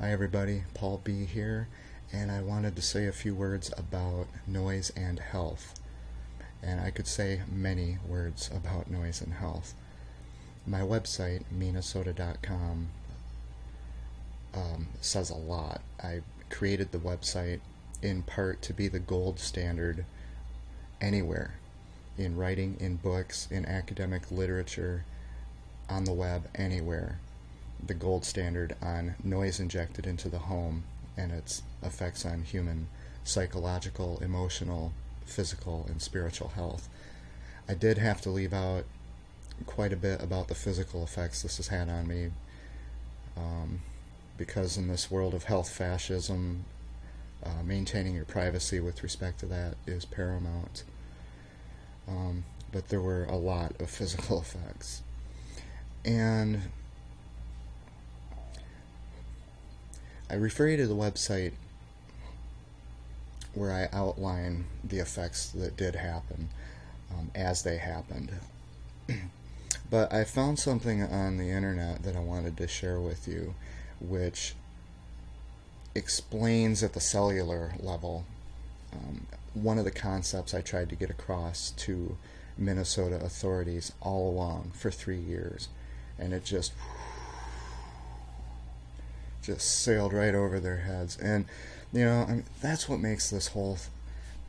Hi everybody, Paul B here, and I wanted to say a few words about noise and health. And I could say many words about noise and health. My website, Meannesota.com, says a lot. I created the website in part to be the gold standard anywhere, in writing, in books, in academic literature, on the web, anywhere. The gold standard on noise injected into the home and its effects on human psychological, emotional, physical, and spiritual health. I did have to leave out quite a bit about the physical effects this has had on me, because in this world of health fascism, maintaining your privacy with respect to that is paramount. But there were a lot of physical effects. And I refer you to the website where I outline the effects that did happen as they happened. But I found something on the internet that I wanted to share with you, which explains at the cellular level one of the concepts I tried to get across to Minnesota authorities all along for 3 years, and it just sailed right over their heads. And that's what makes this whole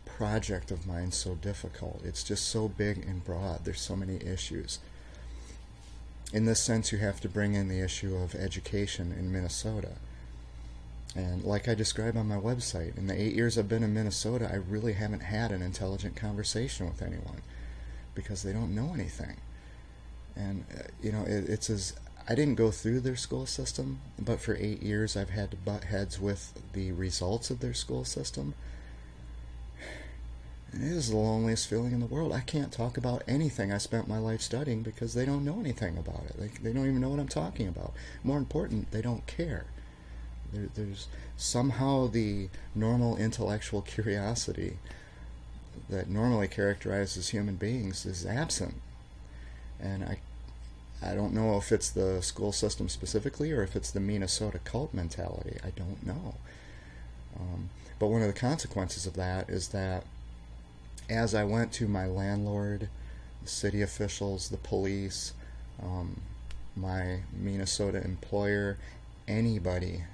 project of mine so difficult. It's just so big and broad. There's so many issues. In this sense, you have to bring in the issue of education in Minnesota. And like I describe on my website, in the 8 years I've been in Minnesota, I really haven't had an intelligent conversation with anyone because they don't know anything. And it's as I didn't go through their school system, but for 8 years I've had to butt heads with the results of their school system. And it is the loneliest feeling in the world. I can't talk about anything I spent my life studying because they don't know anything about it. They don't even know what I'm talking about. More important, they don't care. There's somehow the normal intellectual curiosity that normally characterizes human beings is absent. And I don't know if it's the school system specifically or if it's the Minnesota cult mentality. I don't know. But one of the consequences of that is that as I went to my landlord, the city officials, the police, my Minnesota employer, anybody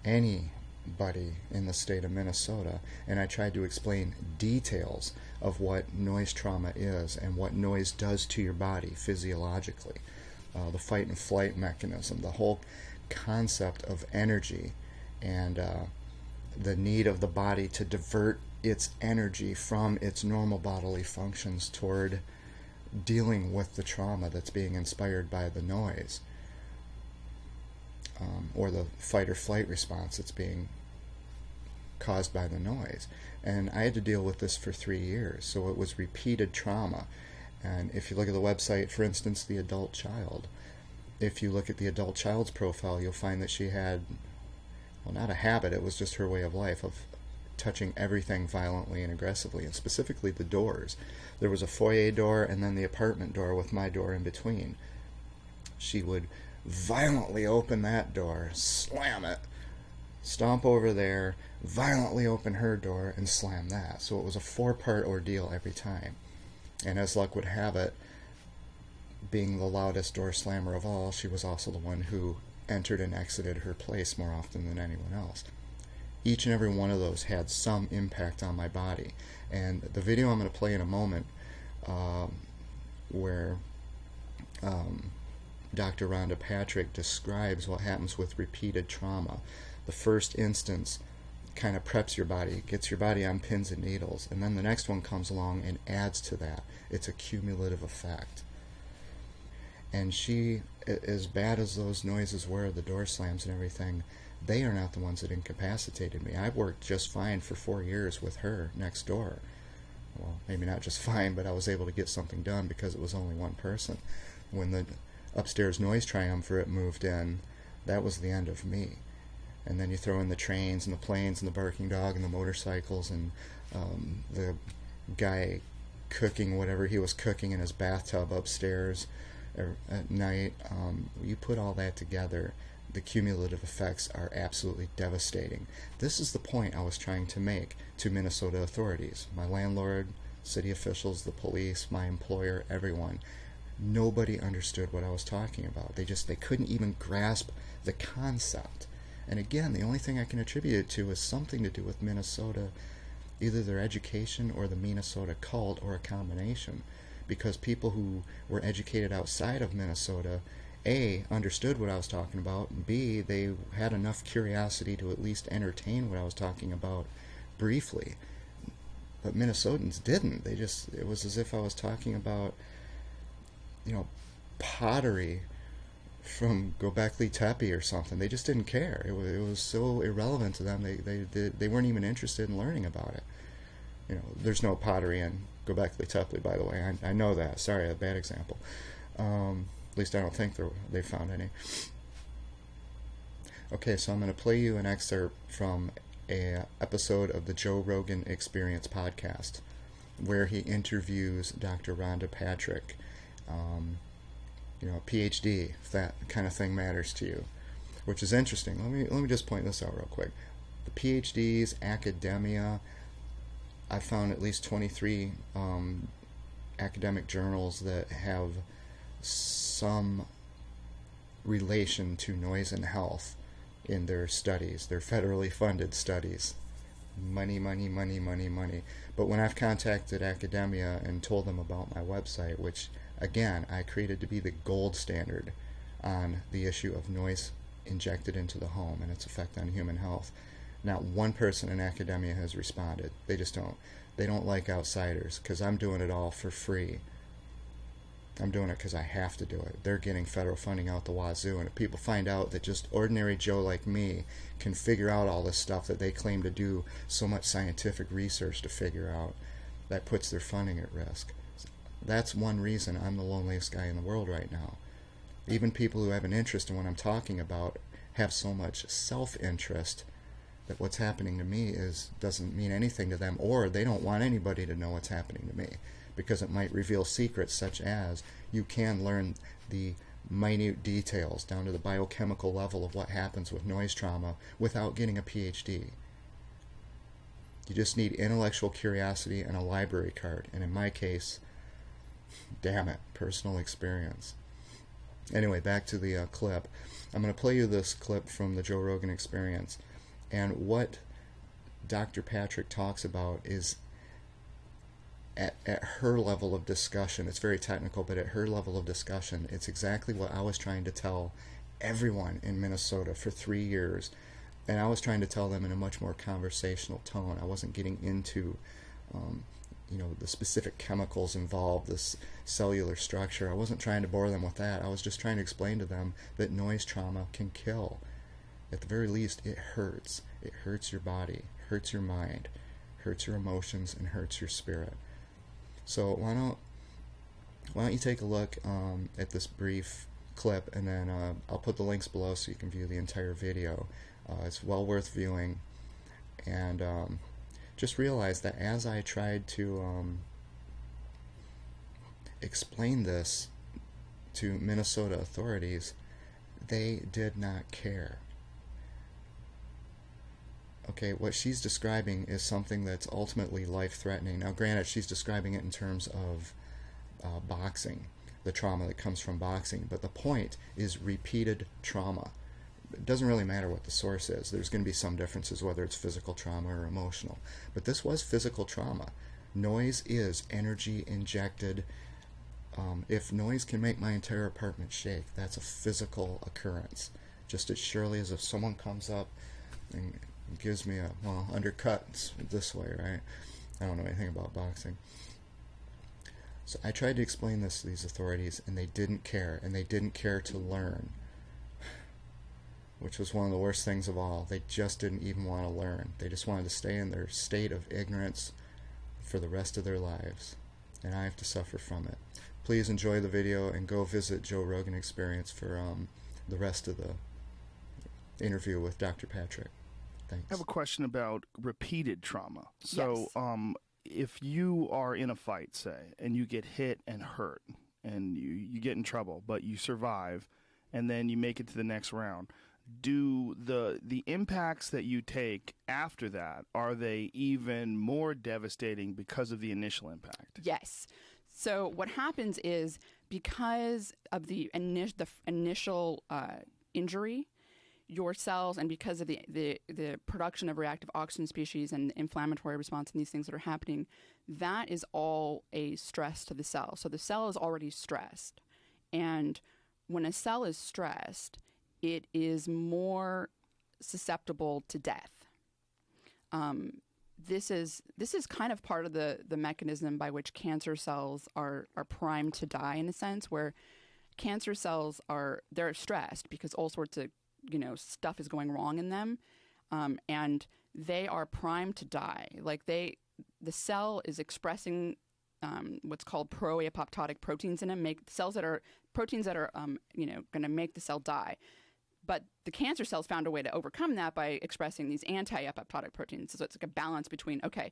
in the state of Minnesota, and I tried to explain details of what noise trauma is and what noise does to your body physiologically, the fight and flight mechanism, the whole concept of energy, and the need of the body to divert its energy from its normal bodily functions toward dealing with the trauma that's being inspired by the noise, or the fight or flight response that's being caused by the noise. And I had to deal with this for 3 years, so it was repeated trauma. And if you look at the website, for instance, the adult child, if you look at the adult child's profile, you'll find that she had, well, not a habit, it was just her way of life of touching everything violently and aggressively, and specifically the doors. There was a foyer door and then the apartment door with my door in between. She would violently open that door, slam it, stomp over there, violently open her door, and slam that. So it was a 4-part ordeal every time. And as luck would have it, being the loudest door slammer of all, she was also the one who entered and exited her place more often than anyone else. Each and every one of those had some impact on my body. And the video I'm going to play in a moment, where Dr. Rhonda Patrick describes what happens with repeated trauma. The first instance kind of preps your body, gets your body on pins and needles, and then the next one comes along and adds to that. It's a cumulative effect. And she, as bad as those noises were, the door slams and everything, they are not the ones that incapacitated me. I worked just fine for 4 years with her next door. Well, maybe not just fine, but I was able to get something done because it was only one person. When the upstairs noise triumvirate moved in, that was the end of me. And then you throw in the trains and the planes and the barking dog and the motorcycles and the guy cooking whatever he was cooking in his bathtub upstairs at night. You put all that together, the cumulative effects are absolutely devastating. This is the point I was trying to make to Minnesota authorities, my landlord, city officials, the police, my employer, everyone. Nobody understood what I was talking about. They couldn't even grasp the concept. And again, the only thing I can attribute it to is something to do with Minnesota, either their education or the Minnesota cult, or a combination. Because people who were educated outside of Minnesota, A, understood what I was talking about, and B, they had enough curiosity to at least entertain what I was talking about briefly. But Minnesotans didn't. It was as if I was talking about, pottery from Göbekli Tepe or something. They just didn't care. It was so irrelevant to them. They weren't even interested in learning about it. There's no pottery in Göbekli Tepe, by the way. I know that. Sorry, a bad example. At least I don't think they found any. Okay, so I'm going to play you an excerpt from a episode of the Joe Rogan Experience podcast, where he interviews Dr. Rhonda Patrick, PhD, if that kind of thing matters to you, which is interesting. Let me just point this out real quick. The PhDs, academia, I found at least 23 academic journals that have some relation to noise and health in their studies, their federally funded studies. Money, money, money, money, money. But when I've contacted academia and told them about my website, which, again, I created to be the gold standard on the issue of noise injected into the home and its effect on human health, not one person in academia has responded. They just don't. They don't like outsiders, because I'm doing it all for free. I'm doing it because I have to do it. They're getting federal funding out the wazoo, and if people find out that just ordinary Joe like me can figure out all this stuff that they claim to do so much scientific research to figure out, that puts their funding at risk. That's one reason I'm the loneliest guy in the world right now. Even people who have an interest in what I'm talking about have so much self-interest that what's happening to me doesn't mean anything to them, or they don't want anybody to know what's happening to me, because it might reveal secrets such as you can learn the minute details down to the biochemical level of what happens with noise trauma without getting a PhD. You just need intellectual curiosity and a library card, and in my case, damn it, personal experience. Anyway, back to the clip. I'm going to play you this clip from the Joe Rogan Experience, and what Dr. Patrick talks about is at her level of discussion. It's very technical, but at her level of discussion, it's exactly what I was trying to tell everyone in Minnesota for 3 years, and I was trying to tell them in a much more conversational tone. I wasn't getting into the specific chemicals involved, this cellular structure. I wasn't trying to bore them with that. I was just trying to explain to them that noise trauma can kill. At the very least, it hurts. It hurts your body, hurts your mind, hurts your emotions, and hurts your spirit. So why don't you take a look at this brief clip, and then I'll put the links below so you can view the entire video. It's well worth viewing, and just realize that as I tried to explain this to Minnesota authorities, they did not care. Okay, what she's describing is something that's ultimately life-threatening. Now, granted, she's describing it in terms of boxing, the trauma that comes from boxing, but the point is repeated trauma. It doesn't really matter what the source is. There's going to be some differences, whether it's physical trauma or emotional. But this was physical trauma. Noise is energy injected. If noise can make my entire apartment shake, that's a physical occurrence. Just as surely as if someone comes up and gives me undercuts this way, right? I don't know anything about boxing. So I tried to explain this to these authorities, and they didn't care, and they didn't care to learn, which was one of the worst things of all. They just didn't even want to learn. They just wanted to stay in their state of ignorance for the rest of their lives, and I have to suffer from it. Please enjoy the video and go visit Joe Rogan Experience for the rest of the interview with Dr. Patrick. Thanks. I have a question about repeated trauma. So, if you are in a fight, say, and you get hit and hurt, and you get in trouble, but you survive, and then you make it to the next round, do the impacts that you take after that, are they even more devastating because of the initial impact? Yes. So what happens is, because of the initial injury, your cells, and because of the production of reactive oxygen species and the inflammatory response and these things that are happening, that is all a stress to the cell. So the cell is already stressed. And when a cell is stressed, it is more susceptible to death. This is kind of part of the mechanism by which cancer cells are primed to die, in a sense, where cancer cells they're stressed because all sorts of stuff is going wrong in them, and they are primed to die. Like the cell is expressing what's called pro-apoptotic proteins in them, proteins that are going to make the cell die. But the cancer cells found a way to overcome that by expressing these anti-apoptotic proteins. So it's like a balance between, okay,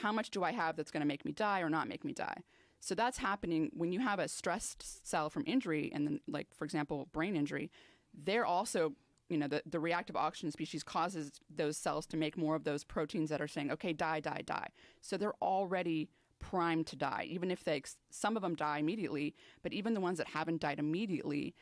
how much do I have that's going to make me die or not make me die? So that's happening when you have a stressed cell from injury, and then, like, for example, brain injury. They're also, the reactive oxygen species causes those cells to make more of those proteins that are saying, okay, die, die, die. So they're already primed to die, even if some of them die immediately, but even the ones that haven't died immediately,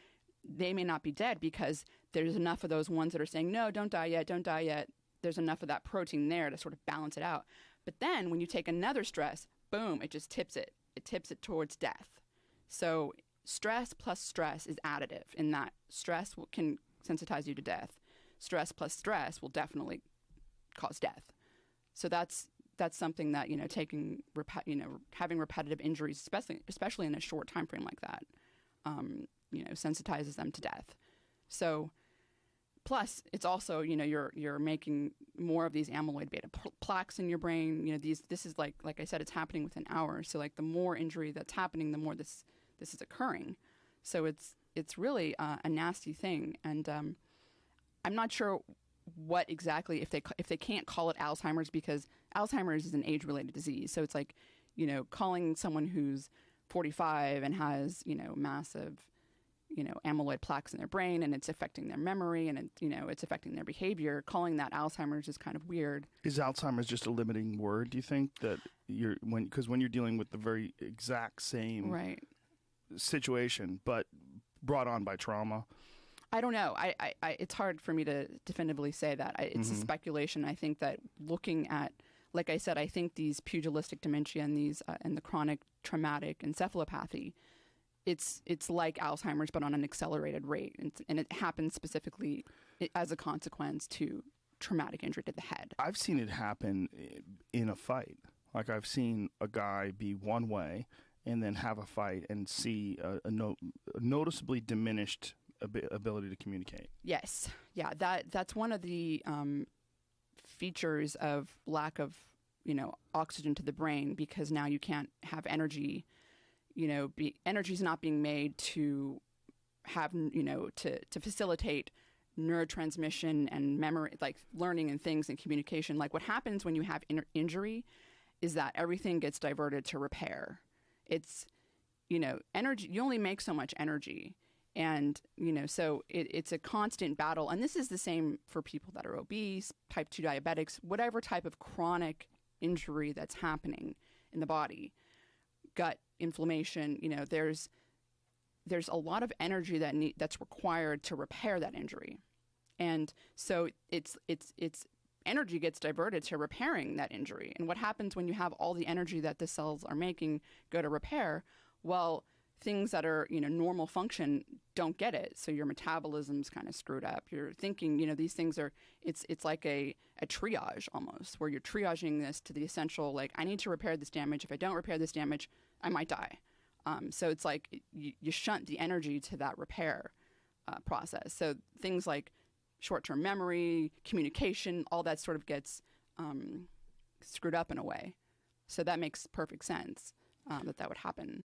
they may not be dead because there's enough of those ones that are saying, no, don't die yet, don't die yet. There's enough of that protein there to sort of balance it out. But then when you take another stress, boom, it just tips it. It tips it towards death. So stress plus stress is additive in that stress can sensitize you to death. Stress plus stress will definitely cause death. So that's something that, having repetitive injuries, especially in a short time frame like that, sensitizes them to death. So plus it's also, you're making more of these amyloid beta plaques in your brain. This is like I said, it's happening within hours. So like the more injury that's happening, the more this is occurring. So it's really a nasty thing. And I'm not sure what exactly, if they can't call it Alzheimer's, because Alzheimer's is an age-related disease. So it's like, calling someone who's 45 and has, massive, amyloid plaques in their brain, and it's affecting their memory, and it's affecting their behavior. Calling that Alzheimer's is kind of weird. Is Alzheimer's just a limiting word, do you think, that because when you're dealing with the very exact same situation, but brought on by trauma? I don't know. It's hard for me to definitively say that. It's a speculation. I think that looking at, like I said, I think these pugilistic dementia and and the chronic traumatic encephalopathy, it's like Alzheimer's but on an accelerated rate, and it happens specifically as a consequence to traumatic injury to the head. I've seen it happen in a fight. Like, I've seen a guy be one way and then have a fight and see a noticeably diminished ability to communicate. Yes. Yeah, that's one of the features of lack of, oxygen to the brain, because now you can't have energy. Energy's not being made to have, to facilitate neurotransmission and memory, like learning and things and communication. Like, what happens when you have injury is that everything gets diverted to repair. It's, energy, you only make so much energy. And, so it's a constant battle. And this is the same for people that are obese, type 2 diabetics, whatever type of chronic injury that's happening in the body. Gut inflammation, there's a lot of energy that's required to repair that injury. And so it's energy gets diverted to repairing that injury. And what happens when you have all the energy that the cells are making go to repair? Well, things that are, normal function don't get it. So your metabolism's kind of screwed up. You're thinking, these things are, it's like a triage almost, where you're triaging this to the essential, like, I need to repair this damage. If I don't repair this damage, I might die. So it's like you shunt the energy to that repair process. So things like short-term memory, communication, all that sort of gets screwed up in a way. So that makes perfect sense that would happen.